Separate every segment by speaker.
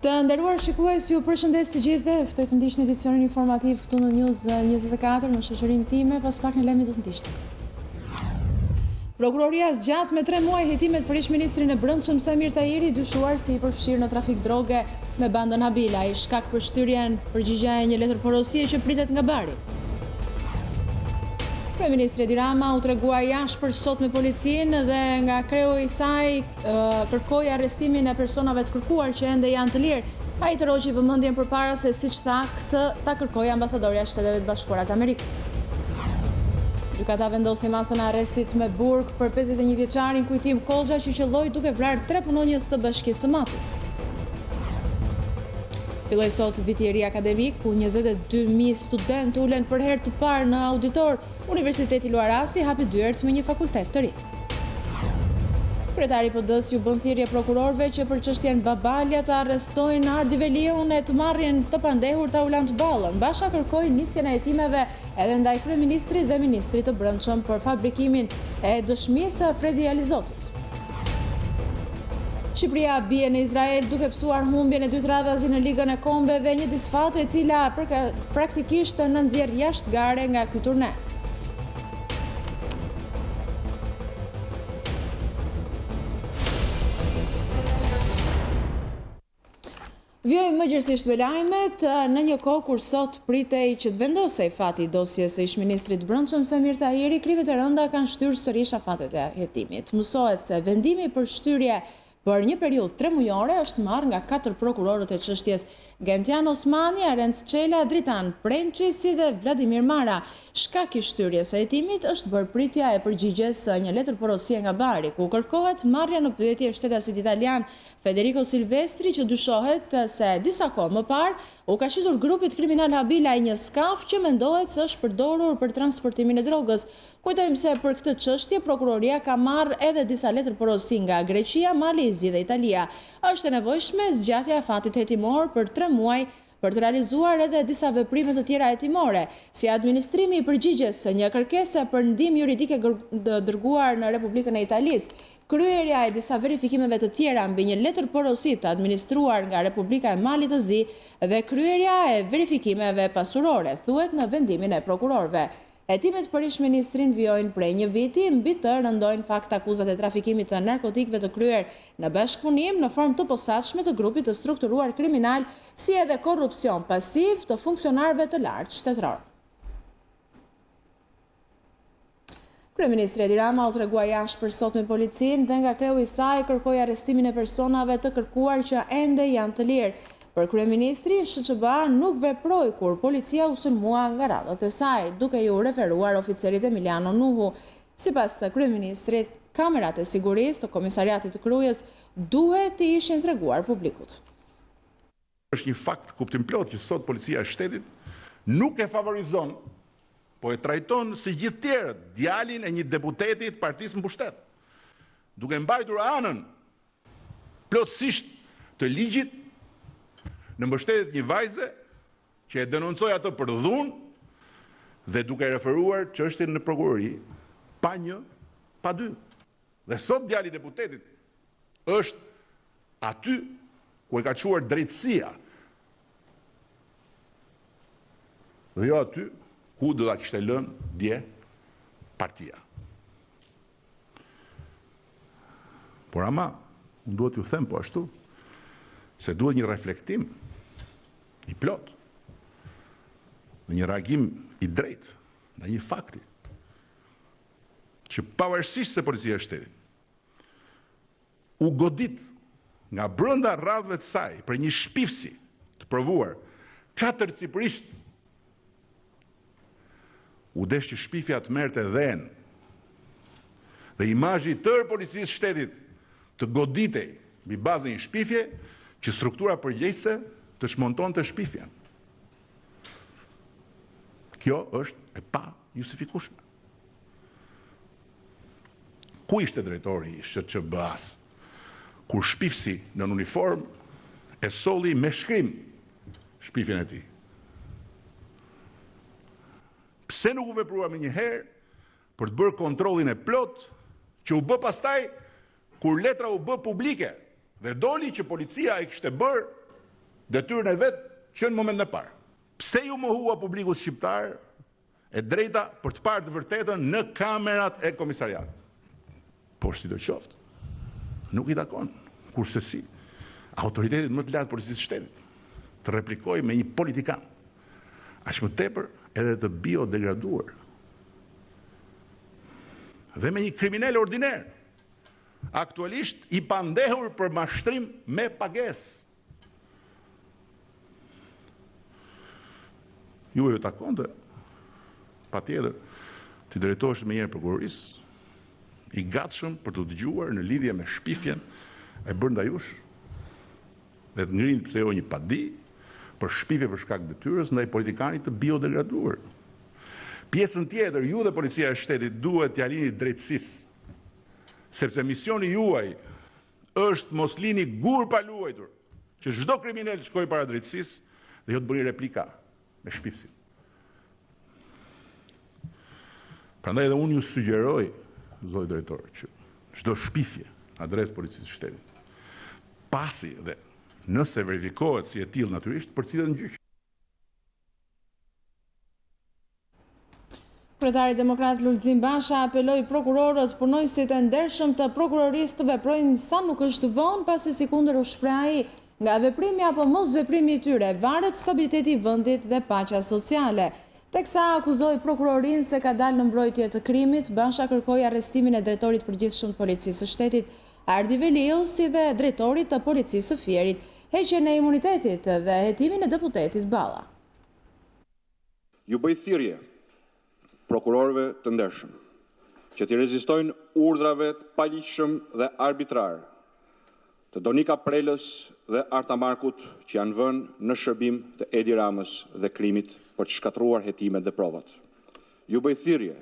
Speaker 1: Të nderuar shikues, ju përshëndes të gjithëve. Ftoj të ndiqni edicionin informativ këtu në News24 në shoqërinë time, pas pak në lajme do të ndiqni. Prokuroria zgjat me 3 muaj hetimet për ish-ministrin e Brendshëm Samir Tahiri, dyshuar si i përfshirë në trafik droge me bandën Habila, i shkak për shtyrjen përgjigja e një letër porosie që pritet nga Bari. Kryeministri Edi Rama u tregua jashtëpër sot me policinë dhe nga kreu i saj kërkoi arrestimin e personave të kërkuar që ende janë të lirë. Ai tërhoqi vëmendjen përpara se siç tha, këtë ta kërkoi ambasadorja e Shteteve të Bashkuara të Amerikës. Gjykata vendosi masën e arrestit me burg për 51 vjeçarin Kujtim Kolxha që qelloi duke vrarë 3 punonjës të Bashkisë së Matit. Filloi sot viti i ri akademik, ku 22.000 studentë ulen për herë të parë në auditor. Universiteti Luarasi hapi dyert me një fakultet të ri. Kryetari i PD-s ju bën thirrje prokurorëve që për çështjen Babalja të arrestojnë Ardi Veliun e të marrin të pandehur ta Ulant Ballën. Basha kërkoi nisjen e hetimeve edhe ndaj kryeministrit dhe ministrit të Brendshëm për fabrikimin e dëshmisë Fredi Alizotit. Shqipëria bie në Izrael duke psuar humbjen e 2 radhazi në Ligën e Kombeve, një disfatë e cila praktikisht nënxjerr jashtë gare nga ky turne. Vjojmë më gjërësisht me lajmet në një kohë kur sot pritej që të vendosej fati i dosjes së ish-ministrit Brendshëm Samir Tahiri, krivet e rënda kanë shtyrë sërish afatet e hetimit. Mësohet se vendimi për shtyrje për një periudhë 3 mujore është marrë nga 4 prokurorët e çështjes: Gentian Osmani, Arenc Çela, Dritan Prençi si dhe Vladimir Mara. Shkaki i shtyrjes së hetimit është bërë pritja e përgjigjes së një letër porosie nga Bari, ku kërkohet marrja në pyetje e shtetasit italian Federico Silvestri, që dyshohet se disa kohë më parë u ka shitur grupit kriminal Habila i një skaf që mendohet se është përdorur për transportimin e drogës. Kujtojmë se për këtë çështje prokuroria ka marrë edhe disa letër porosi nga Greqia, Malezi dhe Italia. Është e nevojshme zgjatja e fatit hetimor për 3 muaj për të realizuar edhe disa veprime të tjera hetimore, si administrimi i përgjigjes së një kërkese për ndihmë juridike dërguar në Republikën e Italisë, kryerja e disa verifikimeve të tjera mbi një letër porosi të administruar nga Republika e Malit të Zi dhe kryerja e verifikimeve pasurore, thuhet në vendimin e prokurorëve. Hetimet për ish-ministrin vijojnë prej një viti, mbi të rëndojnë fakt akuzat e trafikimit të narkotikëve të kryer në bashkëpunim në formë të posaçme të grupit të strukturuar kriminal, si edhe korrupsion pasiv të funksionarëve të lartë shtetëror. Kryeministri Edi Rama u tregua jashtëpër sot me policinë dhe nga kreu i saj kërkoi arrestimin e personave të kërkuar që ende janë të lirë. Për kryeministri, SHQB nuk veproi kur policia u sulmua nga radhët e saj, duke ju referuar oficerit Emiliano Nuhu. Sipas kryeministrit, kamerat e sigurisë të Komisariatit të Krujës duhet të ishin treguar publikut.
Speaker 2: Është një fakt kuptim plot që sot policia e shtetit nuk e favorizon, po e trajton si gjithë tjerët djalin e një deputeti të partisë në pushtet, duke mbajtur anën plotësisht të ligjit në mbështetjet një vajze që e denoncoi atë për dhunë dhe duke referuar çështjen në prokurori, pa një, pa dy. Dhe sot djali i deputetit është aty ku e ka çuar drejtësia. Dhe jo aty ku do ta kishte lënë dje partia. Por ama, unë duhet t'ju them po ashtu, se duhet një reflektim i plot, një reagim i drejtë ndaj një fakti që pavarësisht se policia e shtetit u godit nga brenda radhëve të saj për një shpifsi të provuar 4 cipërisht, u desh që shpifja të merrte dhënë dhe imazhi i tërë policisë shtetit të goditej mbi bazën e një shpifje që struktura përgjegjëse të shmontonte shpifjen. Kjo është e pa justifikueshme. Ku ishte drejtori i SHQB-s kur shpifsi në uniform e solli me shkrim shpifjen e tij? Pse nuk u veprua më njëherë për të bërë kontrollin e plot që u bë pastaj kur letra u bë publike dhe doli që policia e kishte bërë detyrën e vet që në momentin e parë. Pse ju mohua publikut shqiptar e drejta për të parë të vërtetën në kamerat e komisariatit? Por sidoqoftë, nuk i takon, kurse si autoritetit më të lartë policisë shtetit të replikojë me një politikan, aq më tepër edhe të biodegraduar, dhe me një kriminal ordiner, aktualisht i pandehur për mashtrim me pagesë. Ju e takonte, patjetër, të drejtohesh me njëherë prokurorisë, i gatshëm për të dëgjuar në lidhje me shpifjen e bërë ndaj jush, dhe të ngrinë pse jo një padi për shpifje për shkak detyrës ndaj politikanit të biodegraduar. Pjesën tjetër, ju dhe policia e shtetit duhet t'ja lini drejtësisë, sepse misioni juaj është mos lini gur pa luajtur, që çdo kriminal shkojë para drejtësisë dhe jo të bëni replika me shpifsin. Prandaj edhe unë ju sugjeroj, zoti drejtor, që çdo shpifje adresë policisë së shtetit, pasi dhe nëse verifikohet si e tillë natyrisht, përcjellet në gjyq.
Speaker 1: Kryetari demokrat Lulzim Basha apeloi prokurorët punojësit e ndershëm të prokurorisë të veprojnë sa nuk është vonë, pasi sikundër u shpreh ai, nga veprimi apo mos veprimi i tyre varet stabiliteti i vendit dhe paqja sociale. Teksa akuzoi prokurorinë se ka dalë në mbrojtje të krimit, Basha kërkoi arrestimin e drejtorit përgjithshëm të policisë së shtetit, Ardi Veliu, si dhe drejtorit të policisë së Fierit, heqjen e imunitetit dhe hetimin e deputetit Balla.
Speaker 3: Ju bëj thirrje prokurorëve të ndershëm që të rezistojnë urdhrave të paligjshëm dhe arbitrar të Donika Prelës dhe Artamarkut që janë vënë në shërbim të Edi Ramës dhe krimit për të shkatruar hetimet dhe provat. Ju bëj thirrje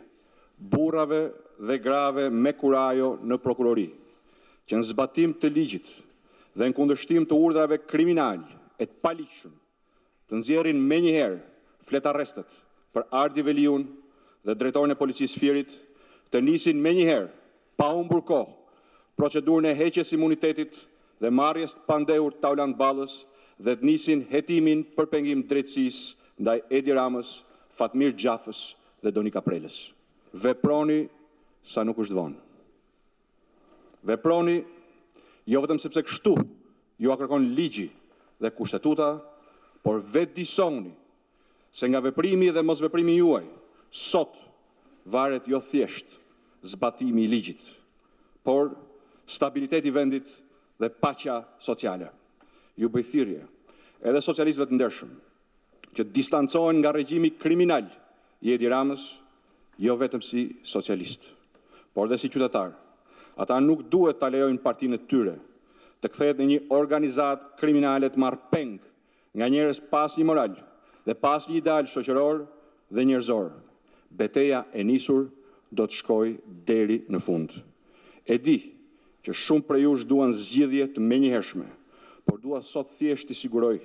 Speaker 3: burrave dhe grave me kurajo në prokurori që në zbatim të ligjit dhe në kundërshtim të urdhrave kriminal e të paligjshëm të nxjerrin menjëherë fletarrestet për Ardi Veliun dhe drejtorin e policisë Fierit, të nisin menjëherë pa humbur kohë procedurën e heqjes imunitetit dhe marrjes të pandehur të Taulant Ballës dhe të nisin hetimin për pengim drejtësisë ndaj Edi Ramës, Fatmir Gjafës dhe Donika Prelës. Veproni sa nuk është vonë. Veproni jo vetëm sepse kështu ju a kërkon ligji dhe kushtetuta, por vetë disoni se nga veprimi dhe mosveprimi juaj sot varet jo thjesht zbatimi i ligjit, por stabiliteti i vendit dhe paqja sociale. Ju bëj thirrje edhe socialistëve të ndershëm që distancohen nga regjimi kriminal i Edi Ramës, jo vetëm si socialist, por dhe si qytetar. Ata nuk duhet ta lejojnë partinë e tyre të kthehet në një organizatë kriminale të marrë peng nga njerëz pas një moral dhe pas një ideal shoqëror dhe njerëzor. Beteja e nisur do të shkojë deri në fund. E di që shumë prej jush duan zgjidhje të menjëhershme, por dua sot thjesht të siguroj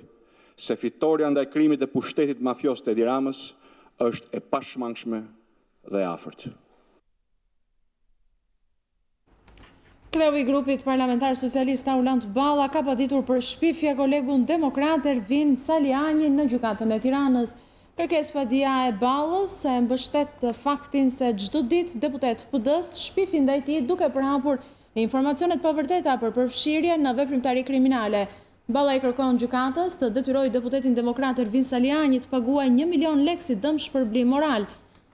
Speaker 3: se fitoria ndaj krimit dhe pushtetit mafios të Edi Ramës është e pashmangshme dhe e afërt.
Speaker 1: Kreu i grupit parlamentar socialist Taulant Balla ka paditur për shpifje kolegun demokrat Ervin Saliani në gjykatën e Tiranës. Kërkesë padia e Ballës e mbështet faktin se çdo ditë deputet PD-s shpifin ndaj tij duke përhapur informacionet pavërteta për përfshirje në veprimtari kriminale. Balla i kërkon gjykatës të detyrojë deputetin demokrat Ervin Saliani të paguajë 1 milion lekë si dëm shpërblim moral.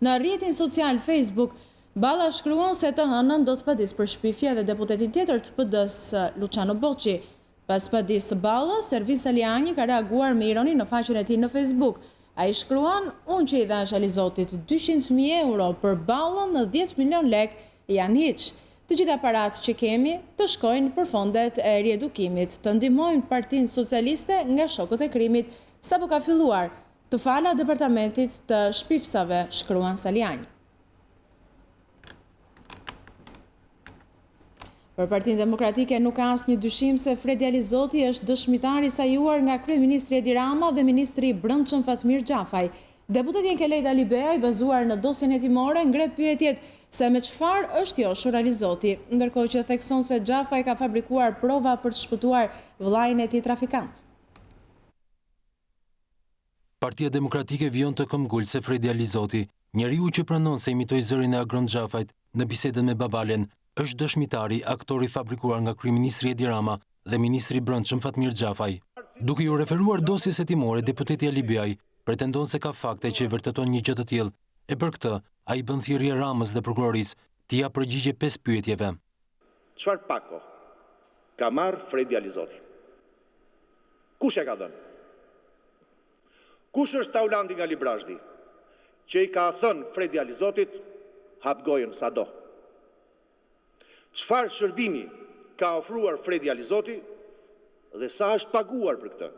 Speaker 1: Në rrjetin social Facebook, Balla shkruan se të hënën do të padis për shpifje dhe deputetin tjetër të PD-s Luciano Bocci. Pas padisë së Ballës, Ervin Saliani ka reaguar me ironi në faqen e tij në Facebook. Ai shkruan: "Unë që i dhash Alizotit 200.000 euro për Ballën në 10 milion lekë janë hiç. Të gjitha paratë që kemi të shkojnë për fondet e riedukimit, të ndihmojmë Partinë Socialiste nga shokët e krimit, sapo ka filluar të fala departamentit të shpifsave", shkruan Saliani. Për Partinë Demokratike nuk ka asnjë dyshim se Fredi Alizoti është dëshmitar i sajuar nga kryeministri Edi Rama dhe ministri i Brendshëm Fatmir Gjafaj. Deputeti Kelejt Alibea, i bazuar në dosjen hetimore, ngre pyetjet se me çfarë është joshur Alizoti, ndërkohë që thekson se Gjafaj ka fabrikuar prova për të shpëtuar vëllain e tij trafikant.
Speaker 4: Partia Demokratike vijon të këmbgulse Fredi Alizoti, njeriu që pranon se imitoi zërin e Agron Xhafajt në bisedën me babalen, është dëshmitari, aktori fabrikuar nga kryeministri Edi Rama dhe ministri i Brendshëm Fatmir Xhafaj. Duke ju referuar dosjes hetimore, deputeti Ali Biaj pretendon se ka fakte që vërteton një gjë të tillë, e për këtë ai bën thirrje Ramës dhe prokurorisë t'i japë përgjigje 5 pyetjeve.
Speaker 5: Çfarë pako ka marrë Fredi Alizoti? Kush e ka dhënë? Kush është Taulandi nga Librazhdi, që i ka thënë Fredi Alizotit hap gojën sado? Çfarë shërbimi ka ofruar Fredi Alizoti dhe sa është paguar për këtë?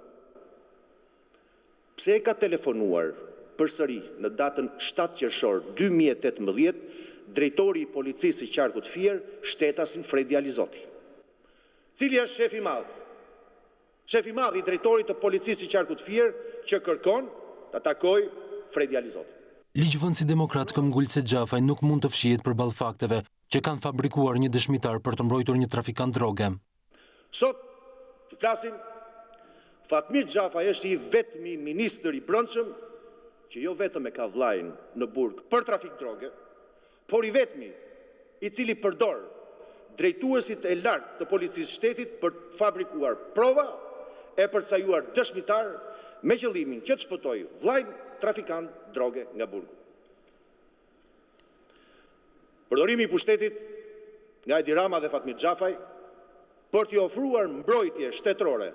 Speaker 5: Pse ka telefonuar përsëri në datën 7 qershor 2018 drejtori i policisë i Qarkut Fier, shtetasin Fredi Alizoti? Cili është shefi madh? Shefi madh i drejtorit të policisë i Qarkut Fier që kërkon të takoj Fredi Alizoti.
Speaker 4: Ligjvënësi demokrat këmbgulse Xhafaj nuk mund të fshihet përballë fakteve që kanë fabrikuar një dëshmitar për të mbrojtur një trafikant droge.
Speaker 5: Sot, që flasim, Fatmir Xhafaj është i vetmi ministër i brendshëm që jo vetëm e ka vllajën në burg për trafik droge, por i vetmi i cili përdor drejtuesit e lartë të policisë shtetit për të fabrikuar prova e për të cajuar dëshmitar me qëllimin që të shpëtojë vllajën trafikant droge nga burgu. Përdorimi i pushtetit nga Edi Rama dhe Fatmir Xhafaj për t'i ofruar mbrojtje shtetërore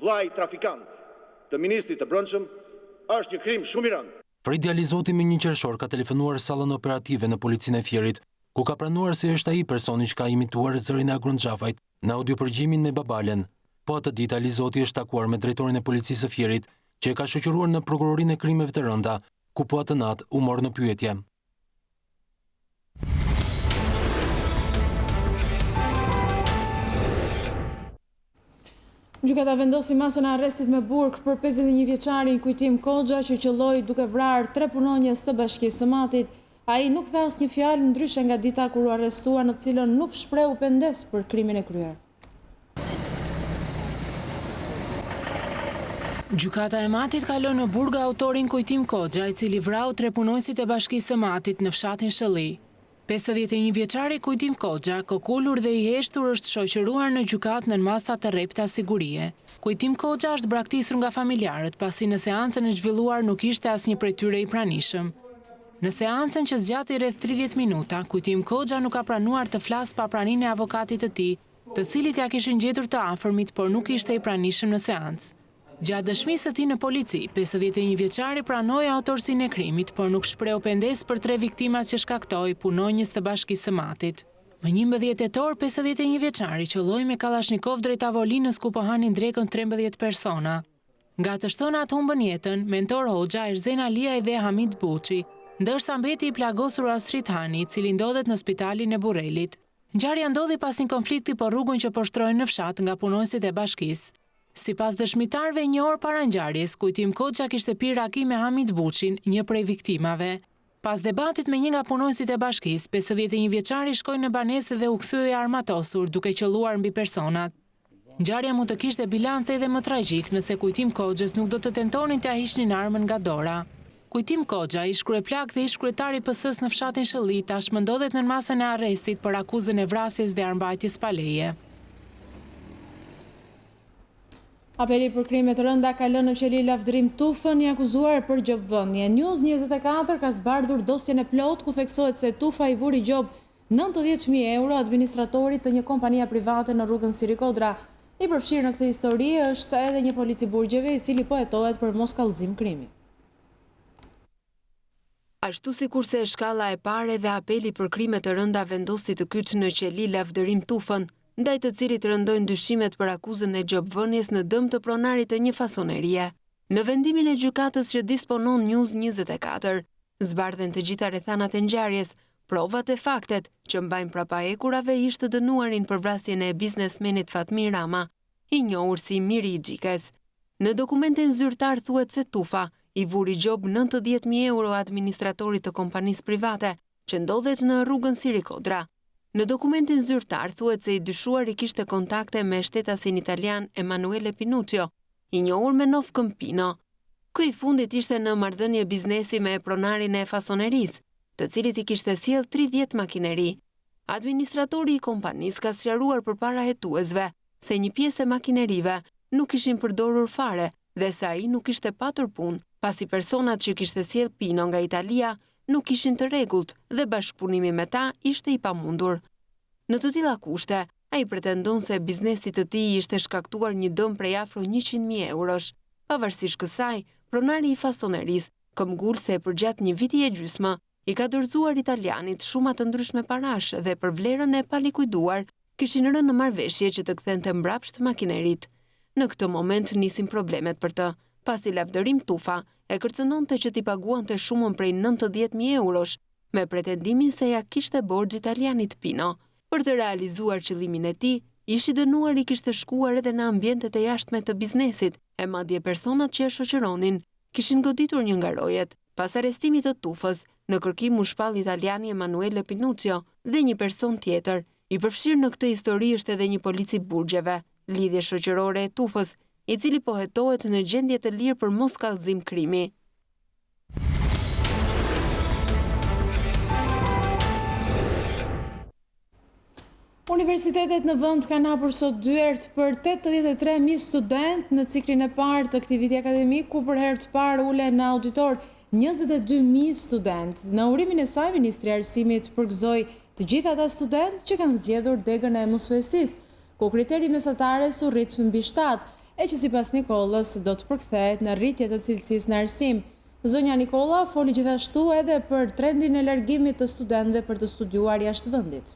Speaker 5: vllajë trafikant të ministrit të Brendshëm është një krim shumë i rëndë.
Speaker 4: Fredi Alizoti me 1 qershor ka telefonuar sallën operative në policinë e Fierit, ku ka pranuar se është ai personi që ka imituar zërin e Agron Xhafajt në audiopërgjimin me babalen. Po atë ditë Alizoti është takuar me drejtorin e policisë së Fierit, që e ka shoqëruar në prokurorinë e krimeve të rënda, ku po atë natë u mor në pyetje.
Speaker 1: Gjykata vendosi masën e arrestit me burg për 51 vjeçarin Kujtim Koxha që qelloi duke vrarë 3 punonjës të Bashkisë së Matit. Ai nuk tha asnjë fjalë ndryshe nga dita kur u arrestua, në të cilën nuk shpreu pendes për krimin e kryer.
Speaker 6: Gjykata e Matit ka lënë në burg autorin Kujtim Koxha, i cili vrau 3 punonjësit e Bashkisë së Matit në fshatin Shëlli. 51 vjeçari Kujtim Koxha, kokullur dhe i heshtur, është shoqëruar në gjykatë në masa të rrepta sigurie. Kujtim Koxha është braktisur nga familjarët, pasi në seancën e zhvilluar nuk ishte asnjë prej tyre i pranishëm. Në seancën që zgjati rreth 30 minuta, Kujtim Koxha nuk ka pranuar të flasë pa praninë e avokatit të tij, të cilit ja kishin gjetur të afërmit, por nuk ishte i pranishëm në seancë. Gjatë dëshmisë së tij në polici, 51 vjeçari pranoi autorsinë e krimit, por nuk shpreu pendes për 3 viktimat që shkaktoi punonjës të Bashkisë së Matit. Më 11 tetor, 51 vjeçari qelloi me Kalashnikov drejt tavolinës ku po hanin drekën 13 persona. Nga të shtonat humbën jetën Mentor Hoxha, Erzen Aliaj dhe Hamid Buçi, ndërsa mbeti i plagosur Astrid Hani, i cili ndodhet në spitalin e Burrelit. Ngjarja ndodhi pas një konflikti për rrugën që po shtrohen në fshat nga punonjësit e bashkisë. Sipas dëshmitarëve, 1 orë para ngjarjes, Kujtim Koxha kishte pirë raki me Hamid Buçin, një prej viktimave. Pas debatit me një nga punonjësit e bashkisë, 51 vjeçari shkoi në banesë dhe u kthye armatosur, duke qelluar mbi personat. Ngjarja mund të kishte bilance edhe më tragjik nëse Kujtim Koxhës nuk do të tentonin t'ia hiqnin armën nga dora. Kujtim Koxha, ish kryeplak dhe ish kryetari i PS-s në fshatin Shëlli, tashmë ndodhet në masën e arrestit për akuzën e vrasjes dhe armbajtjes pa leje.
Speaker 1: Apeli për krime të rënda ka lënë në qeli lavdërim Tufën, i akuzuar për gjobvënie. News24 ka zbardhur dosjen e plot ku theksohet se Tufa i vuri gjob 90.000 euro administratorit të një kompania private në rrugën Sirikodra. I përfshirë në këtë histori është edhe një polici burgjeve, i cili po hetohet për mos kallëzim krimi.
Speaker 7: Ashtu si kurse shkalla e pare dhe apeli për krime të rënda vendosi të kyç në qeli lavdërim Tufën, ndaj të cilit rëndojnë dyshimet për akuzën e gjobvënies në dëm të pronarit të një fasonerie. Në vendimin e gjykatës që disponon News24, zbardhen të gjitha rrethanat e ngjarjes, provat e faktet që mbajnë prapaekurave ish të dënuarin për vrasjen e biznesmenit Fatmir Rama, i njohur si Miri i Xhikës. Në dokumentin zyrtar thuhet se Tufa i vuri gjob 90.000 euro administratorit të kompanisë private që ndodhet në rrugën Sirikodra. Në dokumentin zyrtar thuhet se i dyshuar i kishte kontakte me shtetasin italian Emanuele Pinuccio, i njohur me Nov Këmpino. Ky i fundit ishte në marrëdhënie biznesi me pronarin e fasonerisë, të cilit i kishte sjell 30 makineri. Administratori i kompanisë ka sqaruar përpara hetuesve se një pjesë e makinerive nuk ishin përdorur fare dhe se ai nuk ishte patur punë, pasi personat që kishte sjell Pino nga Italia nuk ishin të rregullt dhe bashkëpunimi me ta ishte i pamundur. Në të tilla kushte, ai pretendon se biznesi të tij ishte shkaktuar një dëm prej afro 100.000 eurosh. Pavarësisht kësaj, pronari i fasonerisë këmbgul se përgjatë një viti e gjysmë i ka dorëzuar italianit shuma të ndryshme parash dhe për vlerën e palikuiduar kishin rënë në marrëveshje që të kthente mbrapsht makinerit. Në këtë moment nisin problemet për të, pasi lavdërim tufa e kërcënonte që t'i paguante shumën prej 90.000 eurosh, me pretendimin se ja kishte borxh italianit Pino. Për të realizuar qëllimin e tij, ishi dënuar i kishte shkuar edhe në ambientet e jashtme të biznesit, e madje personat që e shoqëronin kishin goditur një nga rojet. Pas arrestimit të tufës, në kërkim u shpall italiani Emanuele Pinuccio dhe një person tjetër. I përfshirë në këtë histori është edhe një polici burgjeve, lidhje shoqërore e tufës, i cili po hetohet në gjendje të lirë për mos kallëzim krimi.
Speaker 1: Universitetet në vend kanë hapur sot dyert për 83.000 student në ciklin e parë të këtij viti akademik, ku për herë të parë ulen në auditor 22.000 student. Në urimin e saj, Ministri i Arsimit përgëzoi të gjithë ata student që kanë zgjedhur degën e mësuesisë, ku kriteri mesatares u rrit mbi 7, e që sipas Nikollës do të përkthehet në rritje të cilësisë në arsim. Zonja Nikolla foli gjithashtu edhe për trendin e largimit të studentëve për të studiuar jashtë vendit.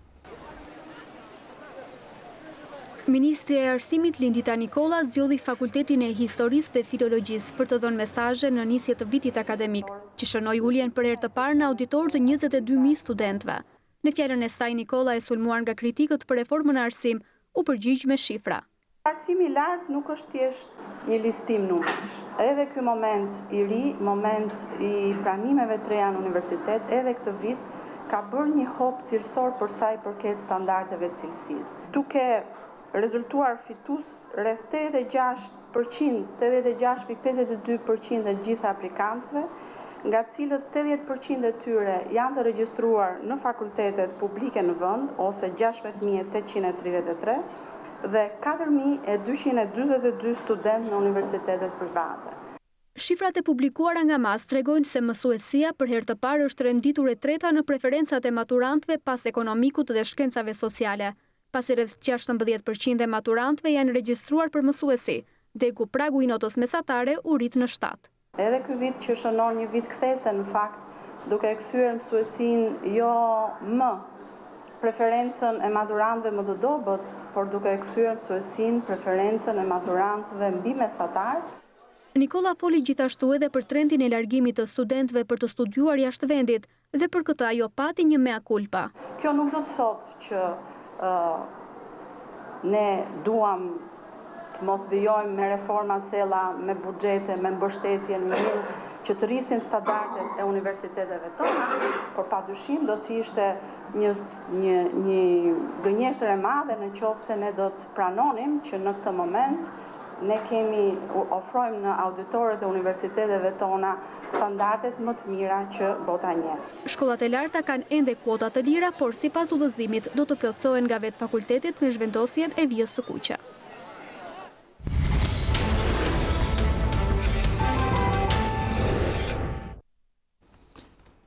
Speaker 8: Ministri e Arsimit Lindita Nikolla zgjodhi Fakultetin e Historisë dhe Filologjisë për të dhënë mesazhe në nisje të vitit akademik, që shënoi uljen për herë të parë në auditor të 22.000 studentëve. Në fjalën e saj, Nikolla, e sulmuar nga kritikët për reformën e arsim, u përgjigj me shifra.
Speaker 9: Arsimi i lartë nuk është thjesht një listim numësh. Edhe ky moment i ri, moment i pranimeve të reja në universitet, edhe këtë vit ka bërë një hop cilësor për sa i përket standardeve të cilësisë. Duke rezultuar fitus rreth 86%, 86.52% dhe gjitha aplikantëve, nga cilët 80% e tyre janë të regjistruar në fakultetet publike në vend, ose 16.833, dhe 4.242 student në universitetet private.
Speaker 8: Shifrat e publikuara nga MAS tregojnë se mësuesia për herë të parë është renditur e treta në preferencat e maturantëve pas ekonomikut dhe shkencave sociale. Pasi rreth 16% e maturantëve janë regjistruar për mësuesi, dhe ku pragu i notës mesatare u rrit në 7.
Speaker 9: Edhe ky vit që shënon një vit kthese në fakt, duke e kthyer mësuesin jo më preferencën e maturantëve më të dobët, por duke e kthyer mësuesin preferencën e maturantëve mbi mesatar.
Speaker 8: Nikolla foli gjithashtu edhe për trendin e largimit të studentëve për të studiuar jashtë vendit dhe për këtë ajo pati një mea culpa.
Speaker 9: Kjo nuk do të thotë që ne duam të mos vijojmë me reforma thella, me buxhete, me mbështetje në mënyrë që të rrisim standardet e universiteteve tona, por padyshim do të ishte një gënjeshtër e madhe në qoftë se ne do të pranonim që në këtë moment ne ofrojmë në auditorët e universiteteve tona standardet më të mira që bota njeh.
Speaker 8: Shkollat e larta kanë ende kuota të lira, por sipas udhëzimit do të plotësohen nga vetë fakultetet me zhvendosjen e vijës së kuqe.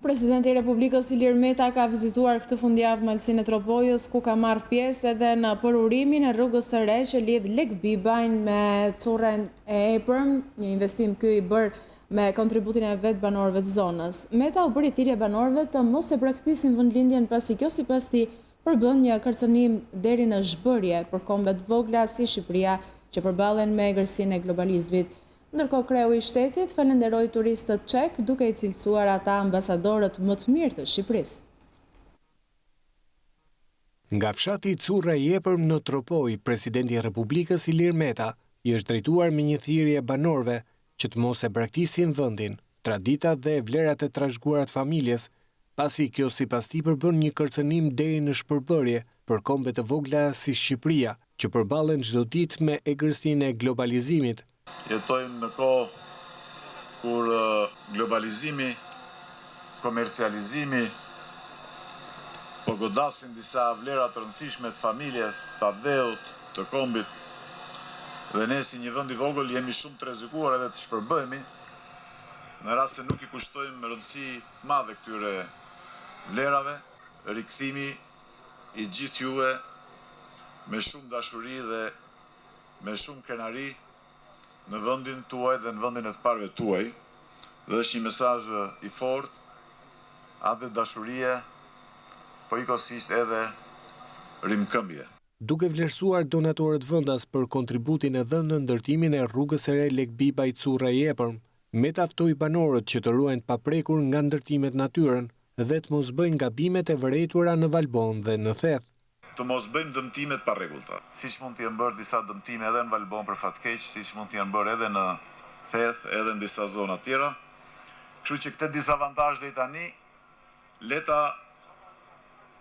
Speaker 1: Presidenti i Republikës Ilir Meta ka vizituar këtë fundjavë Malsinë e Tropojës, ku ka marrë pjesë edhe në përurimin e rrugës së re që lidh Lek Bibajn me Curren e Epërm, një investim ky i bërë me kontributin e vetë banorëve të zonës. Meta u bëri thirrje banorëve të mos e braktisin vendlindjen, pasi kjo sipas tij përbën një kërcënim deri në zhbërje për kombe të vogla si Shqipëria që përballen me egërsinë e globalizmit. Ndërkohë, kreu i shtetit falenderoi turistët çek duke i cilësuar ata ambasadorët më të mirë të Shqipërisë.
Speaker 10: Nga fshati Curre i Epërm në Tropoj, presidenti i Republikës Ilir Meta i është drejtuar me një thirrje banorëve që të mos e braktisin vendin, traditat dhe vlerat e trashëguara të familjes, pasi kjo sipas tij përbën një kërcënim deri në shpërbërje për kombe të vogla si Shqipëria, që përballen çdo ditë me egërsinë e globalizimit.
Speaker 11: Jetojmë në kohë kur globalizimi, komercializimi po godasin disa vlera të rëndësishme të familjes, të avdheut, të kombit, dhe ne si një vend i vogël jemi shumë të rrezikuar edhe të shpërbëhemi në rast se nuk i kushtojmë rëndësi të madhe këtyre vlerave, rikthimi i gjithë juve me shumë dashuri dhe me shumë krenari në vendin tuaj dhe në vendin e të parëve tuaj, dhe është një mesazh i fortë, atë dashurie, po ikosisht edhe rimkëmbje.
Speaker 10: Duke vlerësuar donatorët vendas për kontributin e dhënë në ndërtimin e rrugës së re Lekbibaj Curra i Epërm, Meta ftoi banorët që të ruajnë të paprekur nga ndërtimet natyrën dhe të mos bëjnë gabimet e vërejtura në Valbon dhe në Theth.
Speaker 11: Të mos bëjmë dëmtimet pa rregullta, siç mund të jenë bërë disa dëmtime edhe në Valbon për fatkeq, siç mund të jenë bërë edhe në Theth, edhe në disa zona tjera. Kështu që këtë dizavantazh deri tani le ta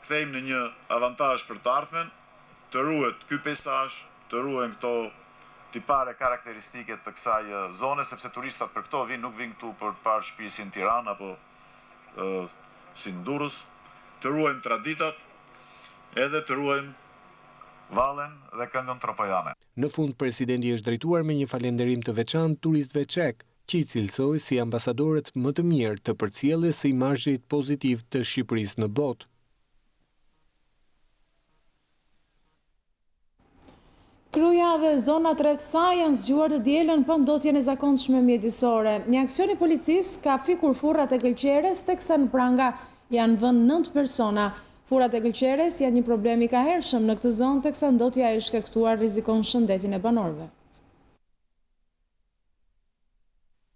Speaker 11: kthejmë në një avantazh për të ardhmen, të ruhet ky peizazh, të ruhen këto tipare karakteristike të kësaj zone, sepse turistat për këto vinë, nuk vinë këtu për të parë shtëpi si në Tiranë apo si në Durrës, të ruajmë traditat, edhe të ruajmë vallen dhe këngën tropojane.
Speaker 10: Në fund, presidenti është drejtuar me një falënderim të veçantë turistëve çek, që i cilësoi si ambasadorët më të mirë të përcjelljes së imazhit pozitiv të Shqipërisë në botë.
Speaker 1: Kruja dhe zonat rreth saj janë zgjuar të dielën pa ndotjen e zakonshme mjedisore. Një aksion i policisë ka fikur furrat e gëlqeres, teksa në pranga janë vënë 9 persona. Furrat e gëlqeres janë një problem i kahershëm në këtë zonë, teksa ndotja e shkaktuar rrezikon shëndetin e banorëve.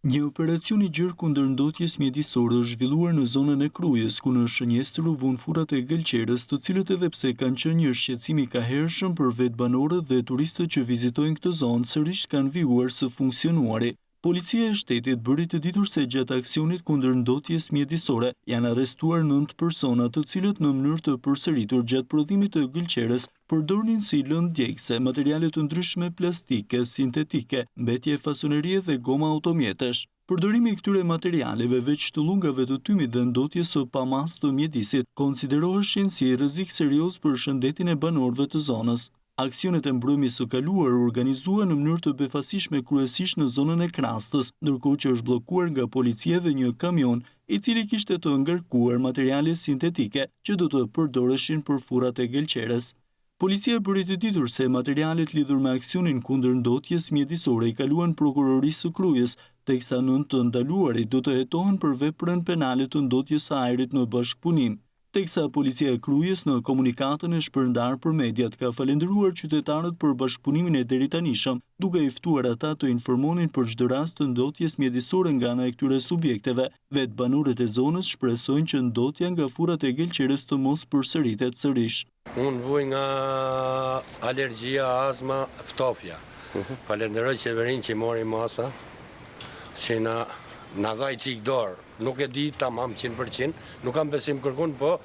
Speaker 12: Një operacion i gjerë kundër ndotjes mjedisore është zhvilluar në zonën e Krujës, ku në shënjestër u vunë furrat e gëlqeres, të cilët edhe pse kanë qenë një shqetësim i kahershëm për vetë banorët dhe turistët që vizitojnë këtë zonë, sërish kanë vijuar së funksionuari. Policia e shtetit bëri të ditur se gjatë aksionit kundër ndotjes mjedisore janë arrestuar 9 persona, të cilët në mënyrë të përsëritur gjatë prodhimit të gëlqeres përdornin si lëndë djegëse, materiale të ndryshme plastike, sintetike, mbetje fasonerie dhe goma automjetesh. Përdorimi i këtyre materialeve veç të llungave të tymit dhe ndotjes së pamas të mjedisit konsideroheshin si rrezik serioz për shëndetin e banorëve të zonës. Aksionet e mbrëmjes së kaluar organizuan në mënyrë të befasishme kryesisht në zonën e Krastës, ndërkohë që është bllokuar nga policia dhe një kamion i cili kishte të ngarkuar materiale sintetike që do të përdoreshin për furrat e gëlqeres. Policia bëri të ditur se materialet lidhur me aksionin kundër ndotjes mjedisore i kaluan prokurorisë së Krujës, teksa 9 të ndaluarit do të hetohen për veprën penale të ndotjes së ajrit në bashkëpunim. Teksa policia e Krujës në komunikatën e shpërndar për mediat ka falendëruar qytetarët për bashkëpunimin e deritanishëm, duke i ftuar ata të informonin për çdo rast të ndotjes mjedisore nga ana e këtyre subjekteve. Vetë banorët e zonës shpresojnë që ndotja nga furrat e gëlqeres të mos përsëritet sërish.
Speaker 13: Unë vuj nga alergjia, astma, ftofja. Falenderoj qeverinë që mori masa, që na dhaj qik dorë. Nuk e di tamam 100%, nuk kam besim kërkun, po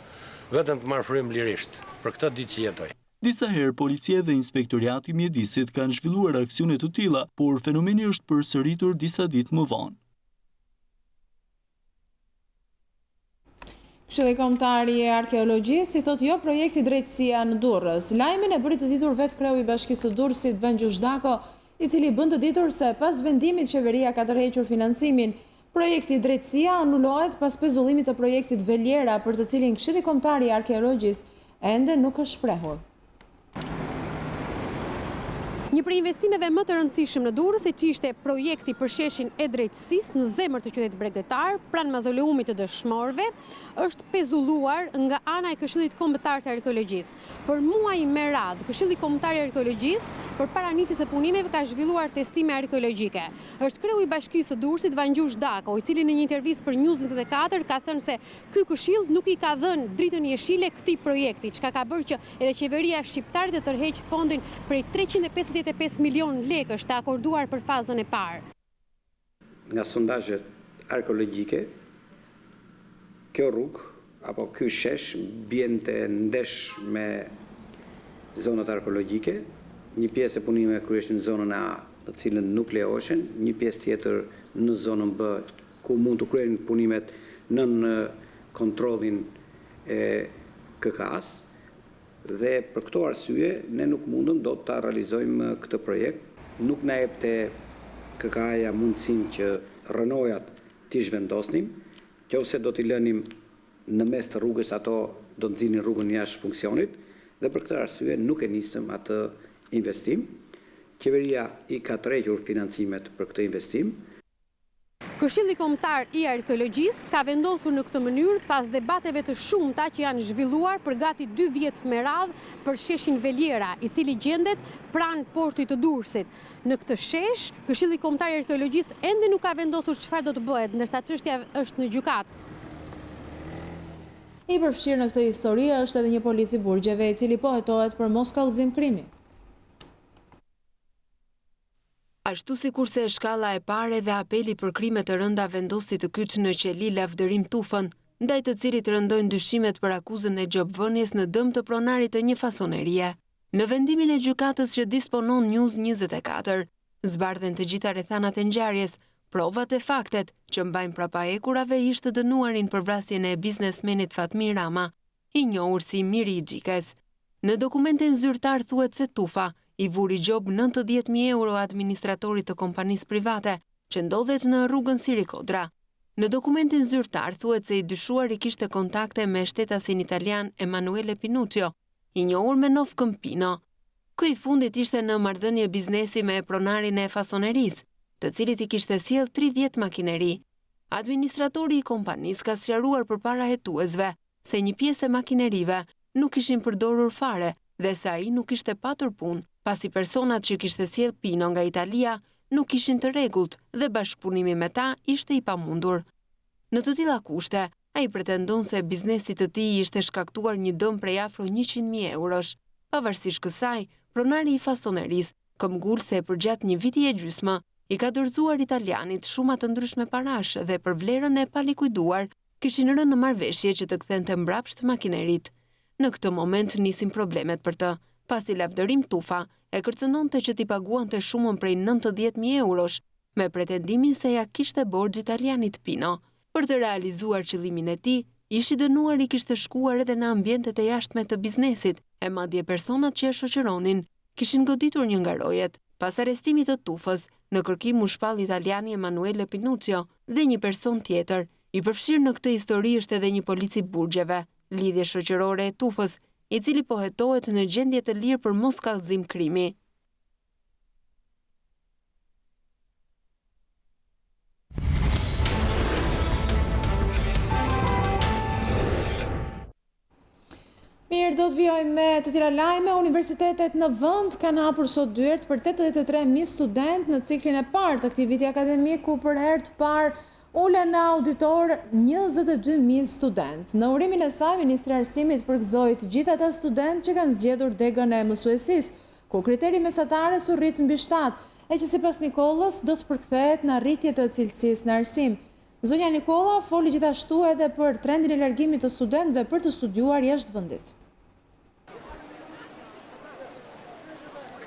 Speaker 13: vetëm të marr frym lirisht për këtë ditë që jetoj.
Speaker 12: Disa herë policia dhe inspektoriati mjedisit kanë zhvilluar aksione të tilla, por fenomeni është përsëritur disa ditë më vonë.
Speaker 1: Këshilli Kombëtar i Arkeologjisë i thotë jo projekti drejtësia në Durrës. Lajmin e bëri të ditur vetë kreu i Bashkisë së Durrësit Vend Gjushdako, i cili bën të ditur se pas vendimit qeveria ka tërhequr financimin. Projekti drejtësia anulohet pas pezullimit të projektit Veljera, për të cilin Këshilli Kombëtar i Arkeologjisë ende nuk është shprehur.
Speaker 14: Një prej investimeve më të rëndësishëm në Durrës, që ishte projekti për sheshin e drejtësisë në zemër të qytetit bregdetar, pranë mauzoleumit të dëshmorëve, është pezulluar nga ana e Këshillit Kombëtar të Arkeologjisë. Për muaj me radhë, Këshilli Kombëtar i Arkeologjisë, përpara nisjes së punimeve, ka zhvilluar testime arkeologjike. Është kreu i Bashkisë së Durrësit Vend Gjushdako, i cili në një intervistë për News24 ka thënë se ky këshill nuk i ka dhënë dritën jeshile këtij projekti, çka ka bërë që edhe qeveria shqiptare të tërheqë fondin prej 355 milion lekësh të akorduar për fazën e parë.
Speaker 15: Nga sondazhet arkeologjike, kjo rrugë apo ky shesh bjente ndesh me zonat arkeologjike, një pjesë e punimeve kryeshin në zonën A të cilën nuk lejoheshin, një pjesë tjetër në zonën B, ku mund të kryen punimet nën kontrollin e KK-s, dhe për këto arsye ne nuk mundëm do të realizojmë këtë projekt. Nuk na jepte KK-ja mundësinë që rënojat t'i zhvendosnim, që ose do t'i lënim në mes të rrugës, ato do të nxinin rrugën jashtë funksionit, dhe për këtë arsye nuk e nisëm atë investim. Qeveria i ka tërhequr financimet për këtë investim.
Speaker 14: Këshilli Kombëtar i Arkeologjisë ka vendosur në këtë mënyrë pas debateve të shumta që janë zhvilluar për gati 2 vjet me radhë për sheshin Veliera, i cili gjendet pranë portit të Durrësit. Në këtë shesh, Këshilli Kombëtar i Arkeologjisë ende nuk ka vendosur çfarë do të bëhet, ndërsa çështja është në gjykatë.
Speaker 1: I përfshirë në këtë histori është edhe një polic i burgjeve, i cili po hetohet për mos kallëzim krimi.
Speaker 7: Ashtu si kurse shkalla e pare dhe apeli për krime të rënda vendosi të kyç në qeli lavdërim tufën, ndaj të cilit rëndojnë dyshimet për akuzën e gjobvënies në dëm të pronarit të një fasonerie. Në vendimin e gjykatës që disponon News24, zbardhen të gjitha rrethanat e ngjarjes, provat e faktet që mbajnë prapaekurave ish të dënuarin për vrasjen e biznesmenit Fatmir Rama, i njohur si Miri i Xhikës. Në dokumentin zyrtar thuhet se tufa i vuri gjob 90.000 euro administratorit të kompanisë private që ndodhet në rrugën Sirikodra. Në dokumentin zyrtar thuhet se i dyshuari kishte kontakte me shtetasin italian Emanuele Pinuccio, i njohur me Nov Këmpino. Ky i fundit ishte në marrëdhënie biznesi me pronarin e fasonerisë, të cilit i kishte sjell 30 makineri. Administratori i kompanisë ka sqaruar përpara hetuesve se një pjesë e makinerive nuk ishin përdorur fare dhe se ai nuk ishte patur punë, pasi personat që kishte sjell Pino nga Italia nuk ishin të rregullt dhe bashkëpunimi me ta ishte i pamundur. Në të tilla kushte, ai pretendon se biznesi të tij ishte shkaktuar një dëm prej afro 100.000 eurosh. Pavarësisht kësaj, pronari i fasonerisë, këmbgulse për gjatë një viti e gjysmë, i ka dorëzuar italianit shuma të ndryshme parash dhe për vlerën e palikuiduar kishin rënë në marrëveshje që të kthente mbrapsht makinerit. Në këtë moment nisin problemet për të, pasi lavdërim tufa e kërcënonte që t'i paguante shumën prej 90.000 eurosh, me pretendimin se ja kishte borxh italianit Pino. Për të realizuar qëllimin e tij, ishi dënuar i kishte shkuar edhe në ambientet e jashtme të biznesit, e madje personat që e shoqëronin kishin goditur një nga rojet. Pas arrestimit të tufës, në kërkim u shpall italiani Emanuele Pinuccio dhe një person tjetër. I përfshirë në këtë histori është edhe një polic i burgjeve, lidhje shoqërore e tufës, i cili po hetohet në gjendje të lirë për mos kallëzim krimi.
Speaker 1: Mirë, do të vijojmë me të tjera lajme. Universitetet në vend kanë hapur sot dyert për 83.000 student në ciklin e parë të këtij viti akademik, ku për herë të parë ulen në auditor 22.000 student. Në urimin e saj, Ministri i Arsimit përgëzoi të gjithë ata student që kanë zgjedhur degën e mësuesisë, ku kriteri mesatares u rrit mbi 7, e që sipas Nikollës do të përkthehet në arritje të cilësisë në arsim. Zonja Nikolla foli gjithashtu edhe për trendin e largimit të studentëve për të studiuar jashtë vendit.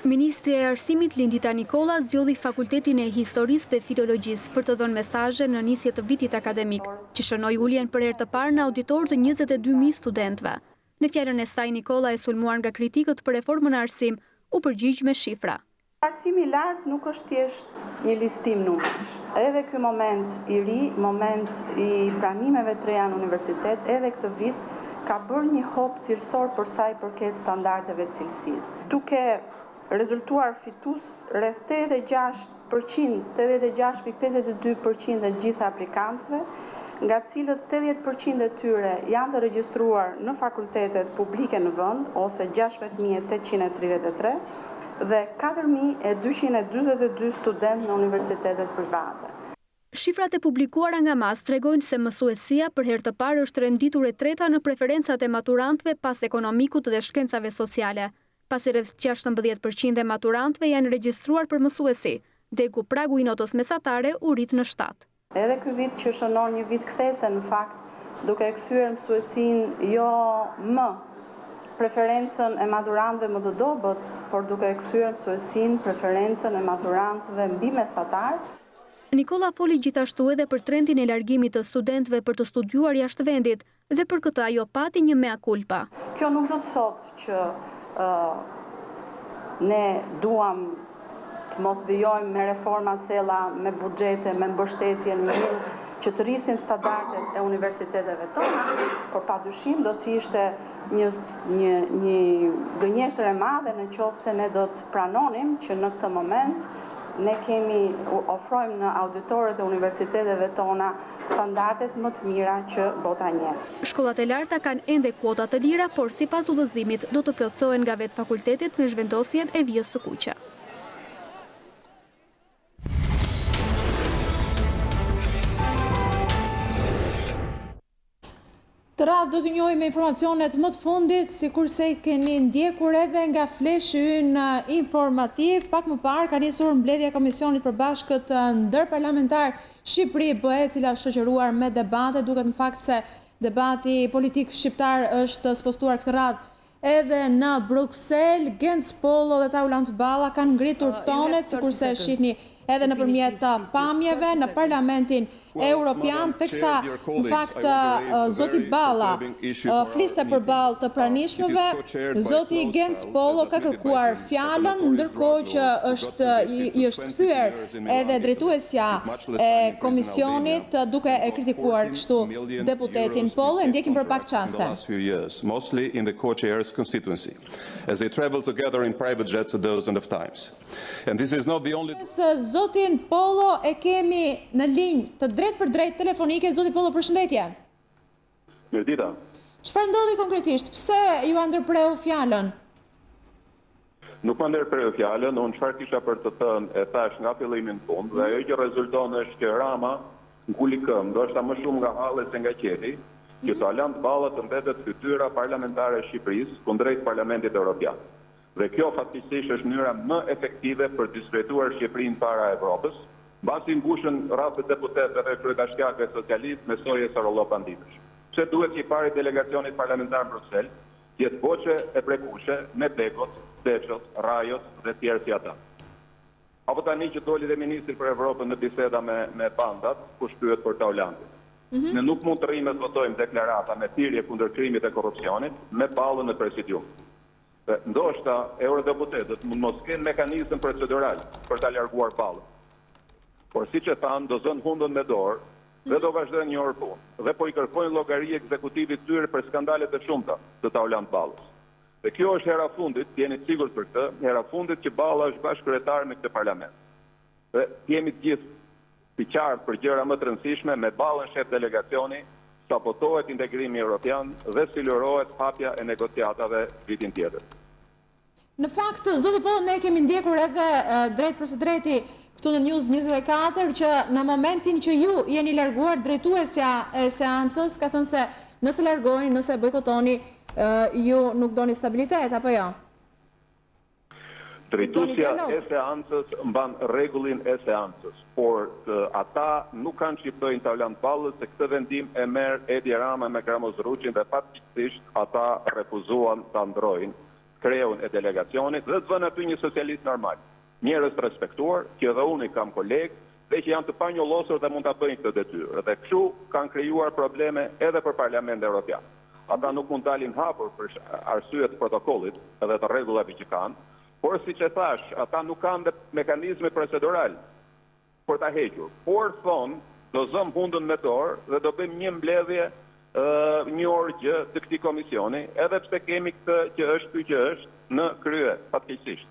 Speaker 8: Ministri e Arsimit Lindita Nikolla zgjodhi Fakultetin e Historisë dhe Filologjisë për të dhënë mesazhe në nisje të vitit akademik, që shënoi uljen për herë të parë në auditor të 22.000 studentëve. Në fjalën e saj, Nikolla, e sulmuar nga kritikët për reformën e arsim, u përgjigj me shifra.
Speaker 9: Arsimi i lartë nuk është thjesht një listim numësh. Edhe ky moment i ri, moment i pranimeve të reja në universitet, edhe këtë vit ka bërë një hop cilësor për sa i përket standardeve të cilësisë. Duke rezultuar fitus rreth 86%, 86.52% dhe gjithë aplikantëve, nga cilët 80% e tyre janë të regjistruar në fakultetet publike në vend, ose 16.833, dhe 4.242 studentë në universitetet private.
Speaker 8: Shifrat e publikuara nga MAS tregojnë se mësuesia për herë të parë është renditur e treta në preferencat e maturantëve pas ekonomikut dhe shkencave sociale. Pasi rreth 16% e maturantëve janë regjistruar për mësuesi, dhe ku pragu i notës mesatare u rrit në 7.
Speaker 9: Edhe ky vit që shënon një vit kthese në fakt, duke kthyer mësuesin jo më preferencën e maturantëve më të dobët, por duke e kthyer në suesin preferencën e maturantëve mbi mesatar.
Speaker 8: Nikola foli gjithashtu edhe për trendin e largimit të studentëve për të studiuar jashtë vendit dhe për këtë ajo pati një mea culpa.
Speaker 9: Kjo nuk do të thotë që ne duam të mos vijojmë me reforma thella, me buxhete, me mbështetje në mënyrë që të rrisim standardet e universiteteve tona, por padyshim do të ishte një gënjeshtër e madhe në qoftë se ne do të pranonim që në këtë moment ne ofrojmë në auditorët e universiteteve tona standardet më të mira që bota njeh.
Speaker 8: Shkollat e larta kanë ende kuota të lira, por sipas udhëzimit do të plotësohen nga vetë fakultetit me zhvendosjen e vijës së kuqe.
Speaker 1: Të radhë do të njohim informacionet më të fundit, sikurse i keni ndjekur edhe nga fleshi ynë informativ. Pak më parë ka nisur mbledhja e Komisionit Përbashkët Ndërparlamentar Shqipëri-BE, e cila është shoqëruar me debate. Duket në fakt se debati politik shqiptar është spostuar këtë radhë edhe në Bruksel. Gens Polo dhe Taulant Balla kanë ngritur tonet, sikurse shihni edhe nëpërmjet pamjeve në Parlamentin Europian, teksa në fakt zoti Balla fliste përballë të pranishmëve, zoti Gens Polo ka kërkuar fjalën, ndërkohë që i është kthyer edhe drejtuesja e komisionit duke e kritikuar kështu deputetin Polo. E ndjekim për pak çaste.
Speaker 16: Mostly in the co-chair's constituency, as they travel together in private jets a dozen of times. And this is not the only...
Speaker 1: Zotin Polo e kemi në linjë të drejt për drejt telefonike. Zoti Polo, përshëndetje.
Speaker 17: Mirëdita.
Speaker 1: Çfarë ndodhi konkretisht? Pse ju ndërpreu fjalën?
Speaker 17: Nuk më ndërpreu fjalën, unë çfarë kisha për të thënë e thash nga fillimi në fund, dhe ajo që rezulton është që Rama nguli këmbë, ndoshta më shumë nga halli se nga qeli, që Taulant Balla të mbetet fytyra parlamentare e Shqipërisë kundrejt Parlamentit Evropian. Dhe kjo faktikisht është mënyra më efektive për të diskredituar Shqipërinë para Evropës, mbasi mbushën rrafet deputetëve kryebashkiakëve socialistë me soje sarolopanditësh. Pse duhet që i pari delegacionit parlamentar në Bruksel jetë voçe e prekushe me Bekot, Deçot, Rajot dhe tjerë si ata. Apo tani që doli dhe ministri për Evropën në biseda me bandat, ku shpyet për Taulantin. Ne nuk mund të rrimë të votojmë deklarata me thirrje kundër krimit e korrupsionit me ballën në presidium. Ndoshta eurodeputetët mund mos kenë mekanizëm procedural për ta larguar ballën. Por siç e thanë, do zënë hundën me dorë dhe do vazhdojnë një orë punë. Dhe po i kërkojnë llogari ekzekutivit tyre për skandalet e shumta të Taulant Ballës. Dhe kjo është hera fundit, jeni të sigurt për këtë, hera fundit që Balla është bashkëkryetar me këtë parlament. Dhe jemi të gjithë të qartë për gjëra më të rëndësishme me Ballën shef delegacioni, sabotohet integrimi evropian dhe silurohet hapja e negociatave vitin tjetër.
Speaker 1: Në fakt, zoti Polo, ne kemi ndjekur edhe drejt përse drejti këtu në News24 që në momentin që ju jeni larguar, drejtuesja e seancës ka thënë se nëse largoni, nëse bojkotoni, ju nuk doni stabilitet, apo jo?
Speaker 17: Drejtuesja e seancës mban rregullin e seancës, por ata nuk kanë shqiptojnë Taulant Ballës se këtë vendim e merr Edi Rama me Gramozruçin dhe fatkeqësisht ata refuzuan ta ndrojnë kreun e delegacionit dhe të vënë aty një socialist normal, njerëz të respektuar, që edhe unë i kam kolegë dhe që janë të panjollosur dhe mund ta bëjnë këtë detyrë. Dhe kështu kanë krijuar probleme edhe për Parlamentin Evropian. Ata nuk mund dalin hapur për arsye të protokollit edhe të rregullave që kanë. Por siç e thash, ata nuk kanë dhe mekanizme procedural për ta hequr. Por thonë, do zëm hundën me dorë dhe do bëjmë një mbledhje një orë gjë të këtij komisioni, edhe pse kemi këtë që është në krye, fatkeqësisht.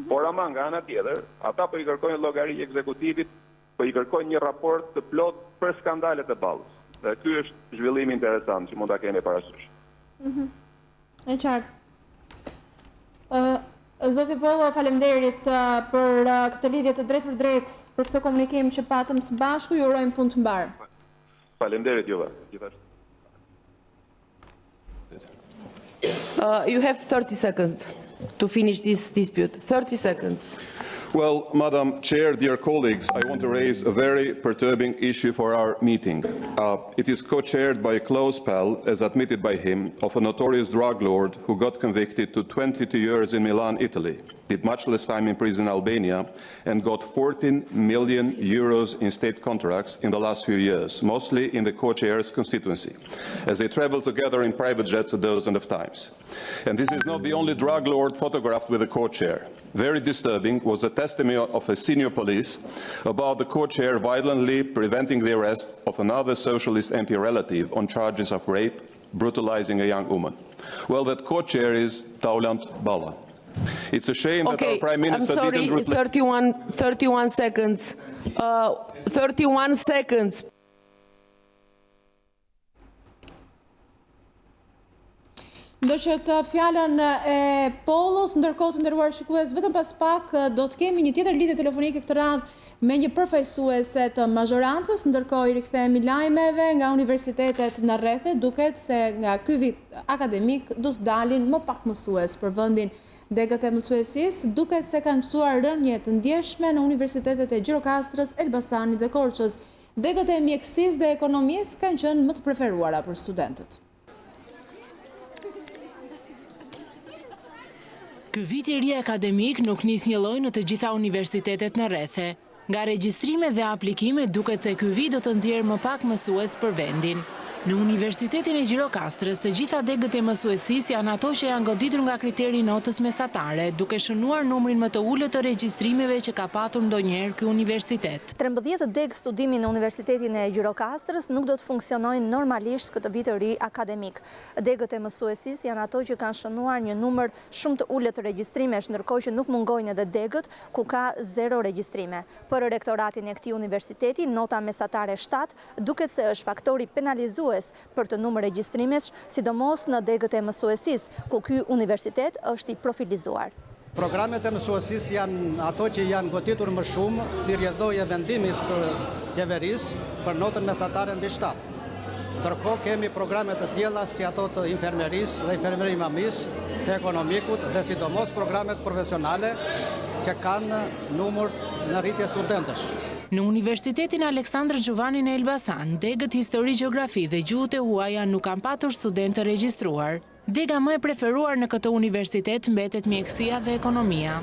Speaker 17: Por ama nga ana tjetër, ata po i kërkojnë llogari ekzekutivit, po i kërkojnë një raport të plot për skandalet e Ballës. Dhe ky është zhvillim interesant që mund ta kemi parasysh.
Speaker 1: E qartë. Zoti Polo, faleminderit për këtë lidhje të drejtë për drejtë, për këtë komunikim që patëm së bashku, ju urojmë punë të mbarë.
Speaker 17: Faleminderit juve, gjithashtu.
Speaker 18: You have 30 seconds to finish this dispute. 30 seconds.
Speaker 16: Well, Madam Chair, dear colleagues, I want to raise a very perturbing issue for our meeting. It is co-chaired by a close pal, as admitted by him, of a notorious drug lord who got convicted to 22 years in Milan, Italy, did much less time in prison in Albania, and got 14 million euros in state contracts in the last few years, mostly in the co-chair's constituency, as they traveled together in private jets a dozen of times. And this is not the only drug lord photographed with the co-chair. Very disturbing was the testimony of a senior police about the co-chair violently preventing the arrest of another socialist MP relative on charges of rape, brutalizing a young woman. Well, that co-chair is Taulant Balla. It's a shame that our Prime Minister didn't...
Speaker 18: 31 seconds. 31 seconds.
Speaker 1: Do që të fjallën e Pollos, ndërkohë të nderuar shikues, vetëm pas pak do të kemi një tjetër lidhje telefonike këtë radhë me një përfaqësuese të mazhorancës, ndërkohë i rikthehemi lajmeve nga universitetet në rrethe, duket se nga ky vit akademik do të dalin më pak mësues për vendin. Degët e mësuesisë duket se kanë mësuar rënje të ndjeshme në universitetet e Gjirokastrës, Elbasanit dhe Korçës. Degët e mjekësisë dhe ekonomisë kanë qenë më të preferuara për studentët.
Speaker 6: Ky vit i ri akademik nuk nis një lloj në të gjitha universitetet në rrethe. Nga regjistrime dhe aplikime duket se ky vit do të nxjerrë më pak mësues për vendin. Në Universitetin e Gjirokastrës, të gjitha degët e mësuesisë janë ato që janë goditur nga kriteri notës mesatare, duke shënuar numrin më të ulët të regjistrimeve që ka patur ndonjëherë ky universitet.
Speaker 19: 13 degë studimi në Universitetin e Gjirokastrës nuk do të funksionojnë normalisht këtë vit të ri akademik. Degët e mësuesisë janë ato që kanë shënuar një numër shumë të ulët të regjistrimesh, ndërkohë që nuk mungojnë edhe degët ku ka 0 regjistrime. Për rektoratin e këtij universiteti, nota mesatare 7 duket se është faktori penalizues për të numër regjistrimesh, sidomos në degët e mësuesisë, ku ky universitet është i profilizuar.
Speaker 20: Programet e mësuesisë janë ato që janë goditur më shumë si rrjedhojë e vendimit të qeverisë për notën mesatare mbi 7. Ndërkohë kemi programe të tjera si ato të infermerisë dhe infermerimamis, të ekonomikut dhe sidomos programet profesionale që kanë numër në rritje studentësh.
Speaker 6: Në Universitetin Aleksandr Gjuvani në Elbasan, degët histori, gjeografi dhe gjuhët e huaja nuk kanë patur studentë të regjistruar. Dega më e preferuar në këtë universitet mbetet mjekësia dhe ekonomia.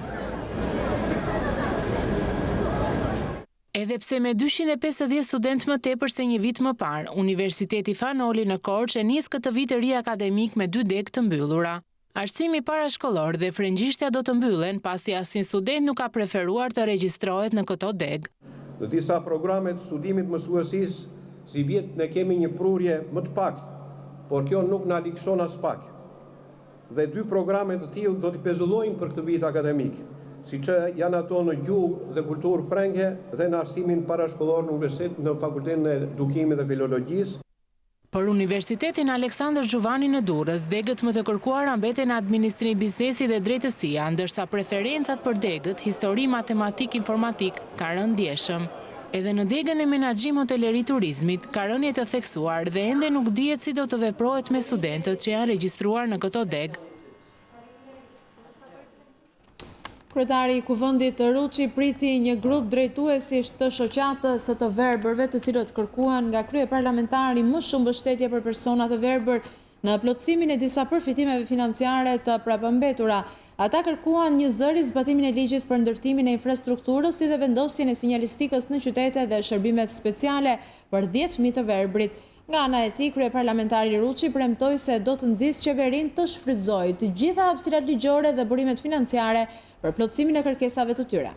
Speaker 6: Edhe pse me 250 studentë më tepër se një vit më parë, Universiteti Fanoli në Korçë nis këtë vit të ri akademik me 2 degë të mbyllura. Arsimi parashkollor dhe frëngjishtja do të mbyllen pasi asnjë student nuk ka preferuar të regjistrohet në këto degë.
Speaker 21: Në disa programet studimit mësuesisë, si vjet ne kemi një prurje më të paktë, por kjo nuk na likson as pak. Dhe 2 programe të tillë do të pezullojnë për këtë vit akademik, siç janë ato në gjuhë dhe kulturë prengje dhe në arsimin parashkollor në universitet në Fakultetin e Edukimit dhe Filologjisë.
Speaker 6: Për Universitetin Aleksandr Gjuvani në Durrës, degët më të kërkuara mbeten administrim, biznesi dhe drejtësia, ndërsa preferencat për degët, histori, matematik, informatik, ka rënë ndjeshëm. Edhe në degën e menaxhim hoteleri turizmit, ka rënje të theksuar dhe ende nuk dihet si do të veprohet me studentët që janë regjistruar në këto degë.
Speaker 1: Kryetari i Kuvendit Ruçi priti një grup drejtuesish të shoqatës së të verbërve, të cilët kërkuan nga kryeparlamentari më shumë mbështetje për persona të verbër në plotësimin e disa përfitimeve financiare të prapambetura. Ata kërkuan një zëri zbatimin e ligjit për ndërtimin e infrastrukturës, si dhe vendosjen e sinjalistikës në qytete dhe shërbimet speciale për 10.000 të verbrit. Nga ana e tij, kryeparlamentari Ruçi premtoi se do të nxjisë qeverinë të shfrytëzojë të gjitha hapësirat ligjore dhe burimet financiare për plotësimin e kërkesave të tyre.